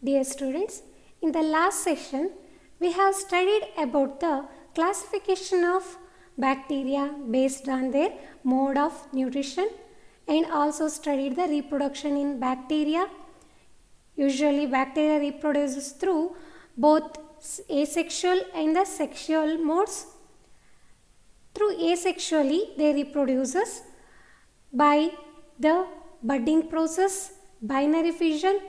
Dear students, in the last session, we have studied about the classification of bacteria based on their mode of nutrition and also studied the reproduction in bacteria. Usually, bacteria reproduces through both asexual and the sexual modes. Through asexually, they reproduces by the budding process, binary fission,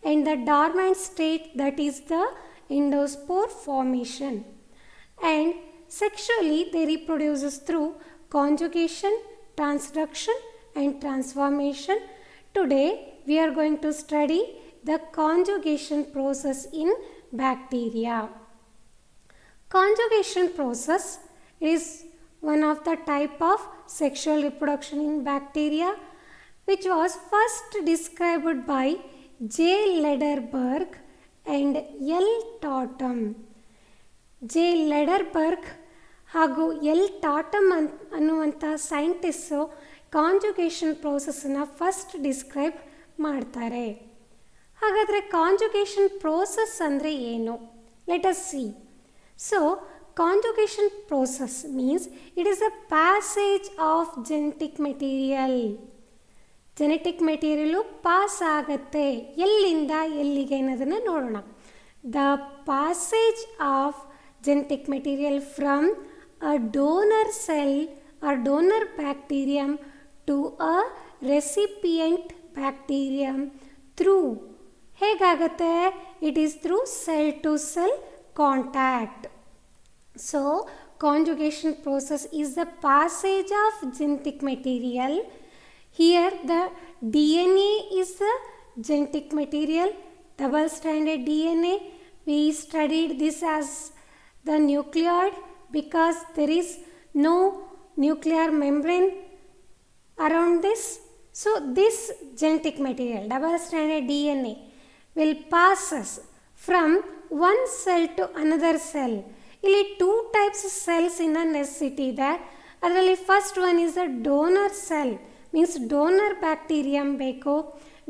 and the dormant state, that is the endospore formation. And sexually they reproduces through conjugation, transduction and transformation. Today we are going to study the conjugation process in bacteria. Conjugation process is one of the type of sexual reproduction in bacteria, which was first described by J. Lederberg and L. Totem. J. Lederberg ಹಾಗೂ L ಟಾಟಮ್ ಅನ್ನುವಂಥ scientist conjugation ಪ್ರೋಸೆಸ್ಸನ್ನು first describe ಮಾಡ್ತಾರೆ. ಹಾಗಾದರೆ conjugation process ಅಂದರೆ ಏನು? Let us see. So conjugation process means it is a passage of genetic material. Genetic material pass ಆಗುತ್ತೆ ಎಲ್ಲಿಂದ ಎಲ್ಲಿಗೆ ಅನ್ನೋದನ್ನು ನೋಡೋಣ. The passage of genetic material from a donor cell or donor bacterium to a recipient bacterium through ಹೇಗಾಗುತ್ತೆ? It is through cell to cell contact. So conjugation process is the passage of genetic material. Here the DNA is the genetic material, double stranded DNA. We studied this as the nucleoid because there is no nuclear membrane around this. So this genetic material, double stranded DNA, will pass us from one cell to another cell. ಇಲ್ಲಿ two types of cells in a necessity ಇದೆ. ಅದರಲ್ಲಿ first one is a donor cell, means donor bacterium ಬೇಕು,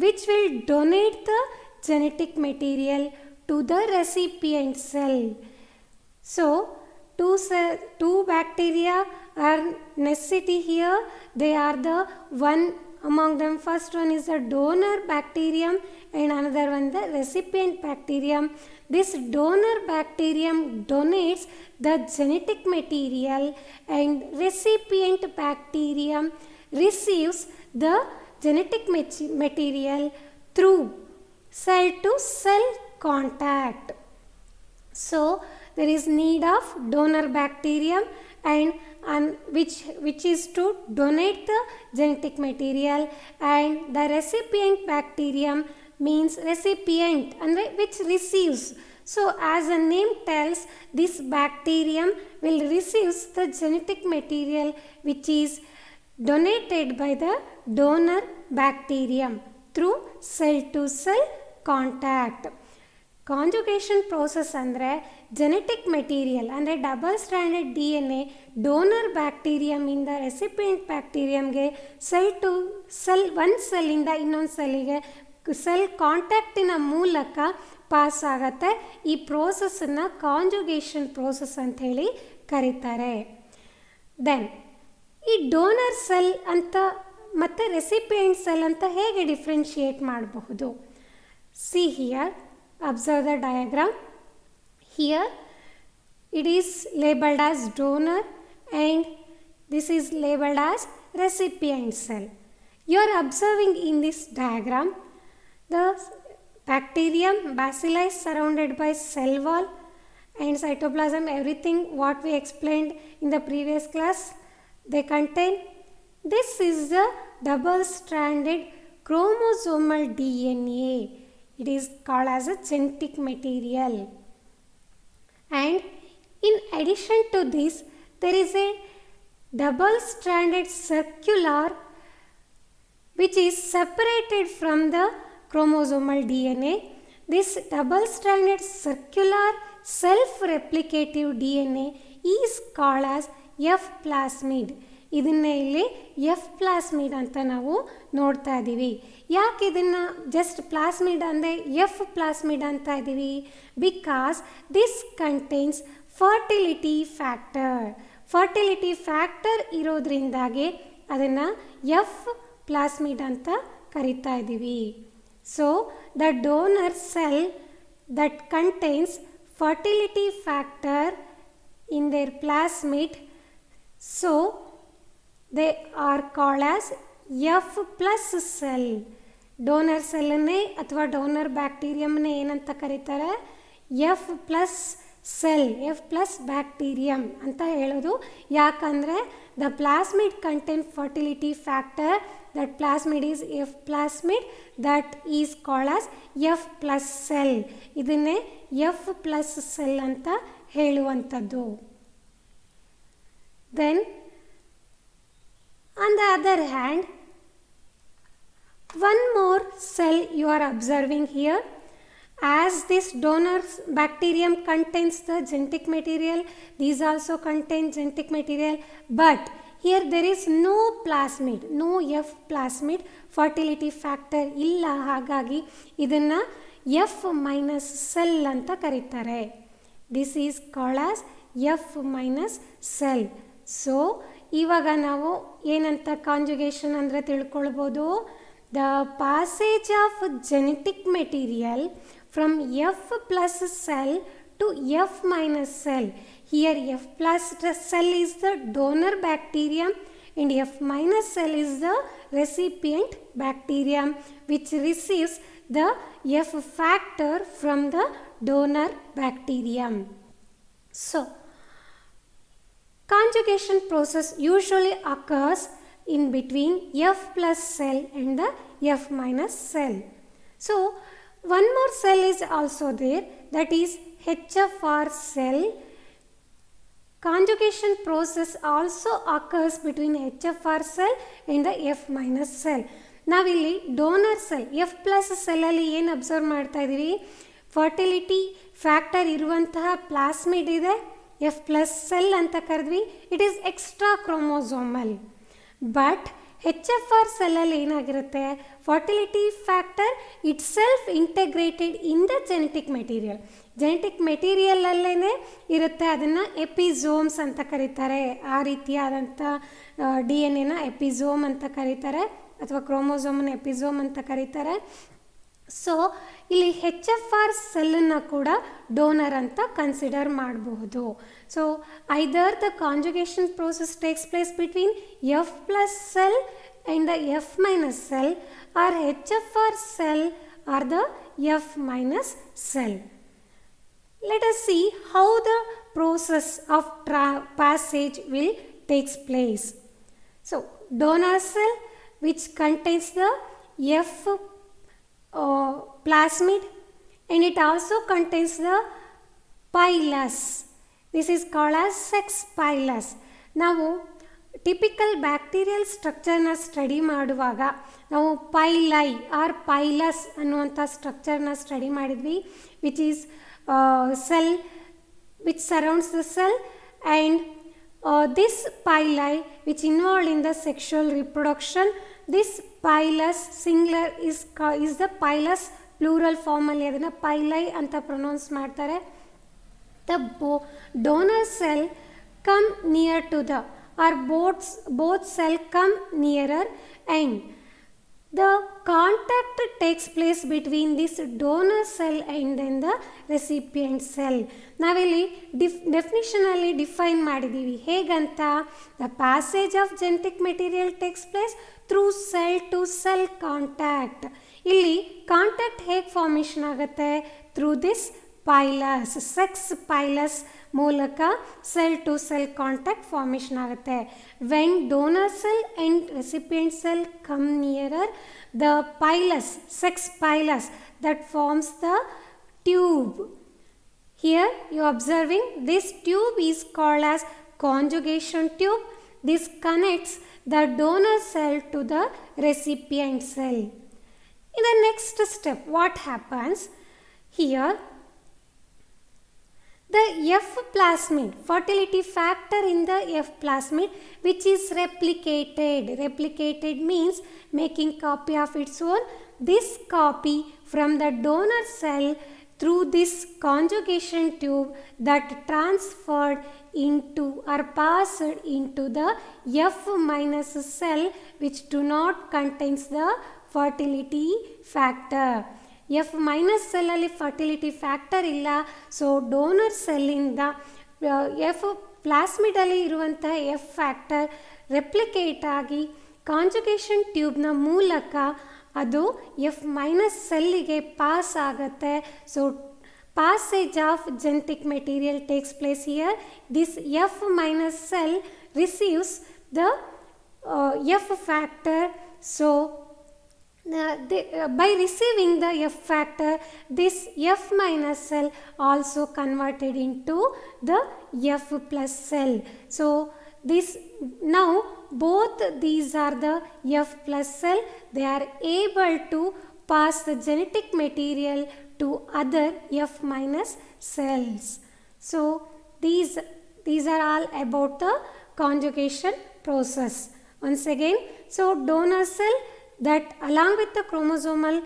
which will donate the genetic material to the recipient cell. So two bacteria are necessity here. They are the one among them. First one is the donor bacterium and another one the recipient bacterium. This donor bacterium donates the genetic material and recipient bacterium receives the genetic material through cell to cell contact. So there is need of donor bacterium and which is to donate the genetic material, and the recipient bacterium means recipient and which receives. So as the name tells, this bacterium will receive the genetic material which is donated by the donor bacterium through cell to cell contact. Conjugation process ಅಂದರೆ genetic material ಅಂದರೆ double stranded D N A donor ಬ್ಯಾಕ್ಟೀರಿಯಮಿಂದ recipient ಬ್ಯಾಕ್ಟೀರಿಯಮ್ಗೆ cell to cell ಒಂದು ಸೆಲ್ಲಿಂದ ಇನ್ನೊಂದು ಸೆಲ್ಲಿಗೆ cell ಕಾಂಟ್ಯಾಕ್ಟಿನ ಮೂಲಕ pass ಆಗುತ್ತೆ. ಈ ಪ್ರೋಸೆಸ್ಸನ್ನು ಕಾಂಜುಗೇಷನ್ ಪ್ರೋಸೆಸ್ ಅಂಥೇಳಿ ಕರೀತಾರೆ. ದೆನ್ ಈ ಡೋನರ್ ಸೆಲ್ ಅಂತ ಮತ್ತು ರೆಸಿಪಿಯೆಂಟ್ ಸೆಲ್ ಅಂತ ಹೇಗೆ ಡಿಫ್ರೆನ್ಷಿಯೇಟ್ ಮಾಡಬಹುದು? See here, observe the diagram. Here it is labeled as donor and this is labeled as recipient cell. You are observing in this diagram the bacterium, bacilli surrounded by cell wall and cytoplasm, everything what we explained in the previous class they contain. This is the double stranded chromosomal DNA. It is called as a genetic material. And in addition to this, there is a double stranded circular which is separated from the chromosomal DNA. This double stranded circular self replicative DNA is called as F plasmid. ಇದನ್ನೇ ಇಲ್ಲಿ F plasmid ಅಂತ ನಾವು ನೋಡ್ತಾ ಇದ್ದೀವಿ. ಯಾಕೆ ಇದನ್ನು just plasmid ಅಂದರೆ F plasmid ಅಂತ ಇದ್ದೀವಿ? Because this contains fertility factor. Fertility factor ಇರೋದ್ರಿಂದಾಗಿ ಅದನ್ನು ಎಫ್ ಪ್ಲಾಸ್ಮಿಡ್ ಅಂತ ಕರಿತಾ ಇದ್ದೀವಿ. So the donor cell that contains fertility factor in their plasmid, so they are called as F plus cell. Donor ಸೆಲ್ಲನ್ನೇ ಅಥವಾ donor ಬ್ಯಾಕ್ಟೀರಿಯಮ್ನೇ ಏನಂತ ಕರೀತಾರೆ? F plus cell, F plus bacterium ಅಂತ ಹೇಳೋದು. ಯಾಕಂದರೆ the plasmid contain fertility factor, that plasmid is F plasmid, that is called as F plus cell. ಇದನ್ನೇ F plus cell ಅಂತ ಹೇಳುವಂಥದ್ದು. Then on the other hand, one more cell you are observing here. As this donor bacterium contains the genetic material, these also contain genetic material, but here there is no plasmid, no F plasmid, fertility factor ಇಲ್ಲ. ಹಾಗಾಗಿ ಇದನ್ನು F minus cell ಅಂತ ಕರೀತಾರೆ. This is called as F minus cell. So ಇವಾಗ ನಾವು ಏನಂತ conjugation ಅಂದರೆ ತಿಳ್ಕೊಳ್ಬೋದು. The passage of genetic material from F plus cell to F minus cell. Here F plus cell is the donor bacterium and F minus cell is the recipient bacterium which receives the F factor from the donor bacterium. So, conjugation process usually occurs in between F plus cell and the F minus cell. So, one more cell is also there, that is HFR cell. Conjugation process also occurs between HFR cell and the F minus cell. ನಾವಿಲ್ಲಿ donor cell F plus ಸೆಲ್ಲಲ್ಲಿ ಏನು observe ಮಾಡ್ತಾ ಇದ್ದೀವಿ? Fertility factor ಇರುವಂತಹ plasmid ಇದೆ, F plus cell ಅಂತ ಕರೆದ್ವಿ. It is extra chromosomal. But HFR ಸೆಲ್ಲಲ್ಲಿ ಏನಾಗಿರುತ್ತೆ? Fertility factor itself integrated in the genetic material. Genetic ಮೆಟೀರಿಯಲಲ್ಲೇ ಇರುತ್ತೆ. ಅದನ್ನು ಎಪಿಝೋಮ್ಸ್ ಅಂತ ಕರೀತಾರೆ. ಆ ರೀತಿಯಾದಂಥ DNA ಎಪಿಝೋಮ್ ಅಂತ ಕರೀತಾರೆ, ಅಥವಾ ಕ್ರೋಮೋಸೋಮನ್ನು ಎಪಿಝೋಮ್ ಅಂತ ಕರೀತಾರೆ. ಸೊ ಇಲ್ಲಿ HFR ಸೆಲ್ಲನ್ನು ಕೂಡ ಡೋನರ್ ಅಂತ ಕನ್ಸಿಡರ್ ಮಾಡಬಹುದು. So either the conjugation process takes place between F plus cell and the F minus cell, or HFR cell or the F minus cell. Let us see how the process of passage will takes place. So donor cell which contains the F plasmid and it also contains the pilus. This is called as sex pilus. ನಾವು typical bacterial ಸ್ಟ್ರಕ್ಚರ್ನ study ಮಾಡುವಾಗ ನಾವು pili or pilus ಅನ್ನುವಂಥ ಸ್ಟ್ರಕ್ಚರ್ನ study ಮಾಡಿದ್ವಿ, which is cell which surrounds the cell and this pili which involved in the sexual reproduction. This pilus singular is the pilus, plural formally ಅದನ್ನು pili ಅಂತ pronounce ಮಾಡ್ತಾರೆ. The donor cell come near to the, or both cell come nearer, and the contact takes place between this donor cell and then the recipient cell. ನಾವಿಲ್ಲಿ ಡೆಫಿನಿಷನಲ್ಲಿ define ಮಾಡಿದ್ದೀವಿ. ಹೇಗಂತ? The passage of genetic material takes place through cell to cell contact. ಇಲ್ಲಿ contact ಹೇಗೆ formation ಆಗುತ್ತೆ? Through this pilus, sex pilus ಮೂಲಕ cell to cell contact formation ಆಗುತ್ತೆ. When donor cell and recipient cell come nearer, the pilus, sex pilus, that forms the tube. Here you are observing this tube is called as conjugation tube. This connects the donor cell to the recipient cell. In the next step, what happens? Here the F plasmid, fertility factor in the F plasmid, which is replicated. Replicated means making copy of its own. This copy from the donor cell through this conjugation tube that transferred into or passed into the F minus cell which do not contains the fertility factor. F minus cell ಅಲ್ಲಿ fertility factor ಇಲ್ಲ. So donor ಸೆಲ್ಲಿಂದ F ಪ್ಲಾಸ್ಮಿಡಲ್ಲಿ ಇರುವಂಥ F factor replicate ಆಗಿ conjugation ಟ್ಯೂಬ್ನ ಮೂಲಕ ಅದು F minus ಸೆಲ್ಲಿಗೆ pass ಆಗುತ್ತೆ. So passage of genetic material takes place here. This F minus cell receives the F factor. So by receiving the F factor, this F minus cell also converted into the F plus cell. So this now both these are the F plus cell. They are able to pass the genetic material to other F minus cells. So these are all about the conjugation process. Once again, so donor cell that along with the chromosomal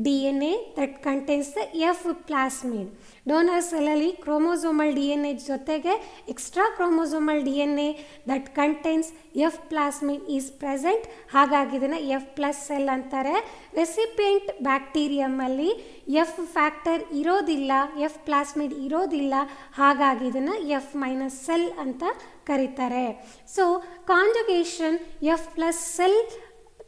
DNA that contains the F plasmid. Donor cell alli chromosomal DNA ಜೊತೆಗೆ extra chromosomal DNA that contains F plasmid is present. ಹಾಗಾಗಿ ಇದನ್ನು F plus cell ಅಂತಾರೆ. Recipient ಬ್ಯಾಕ್ಟೀರಿಯಮ್ ಅಲ್ಲಿ F factor ಇರೋದಿಲ್ಲ, F plasmid ಇರೋದಿಲ್ಲ, ಹಾಗಾಗಿ ಇದನ್ನು F minus cell ಅಂತ ಕರೀತಾರೆ. So conjugation F plus cell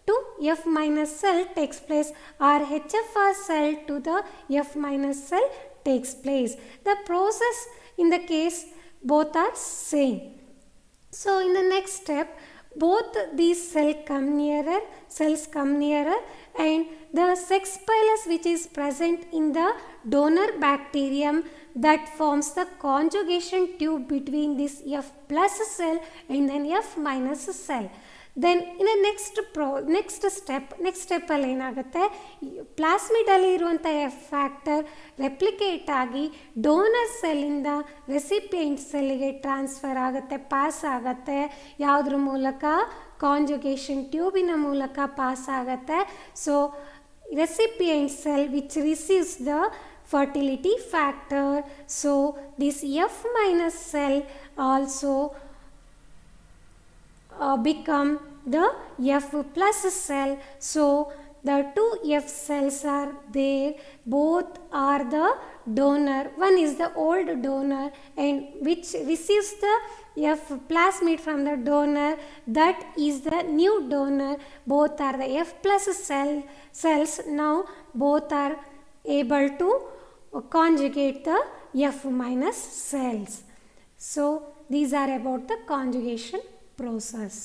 to F minus cell takes place, or HFR cell to the F minus cell takes place. The process in the case both are same. So in the next step, both these cells come nearer, and the sex pilus which is present in the donor bacterium that forms the conjugation tube between this F plus cell and then F minus cell. Then in the next step ಅಲ್ಲಿ ಏನಾಗುತ್ತೆ, ಪ್ಲಾಸ್ಮಿಡಲ್ಲಿ ಇರುವಂಥ F factor replicate ಆಗಿ donor ಸೆಲ್ಲಿಂದ recipient ಸೆಲ್ಲಿಗೆ transfer ಆಗುತ್ತೆ, pass ಆಗುತ್ತೆ. ಯಾವುದ್ರ ಮೂಲಕ? Conjugation ಟ್ಯೂಬಿನ ಮೂಲಕ pass ಆಗುತ್ತೆ. So recipient cell which receives the fertility factor. So this F minus cell also become the F plus cell. So the two F cells are there, both are the donor. One is the old donor and which receives the F plasmid from the donor, that is the new donor. Both are the F plus cells. Now both are able to conjugate the F minus cells. So these are about the conjugation process.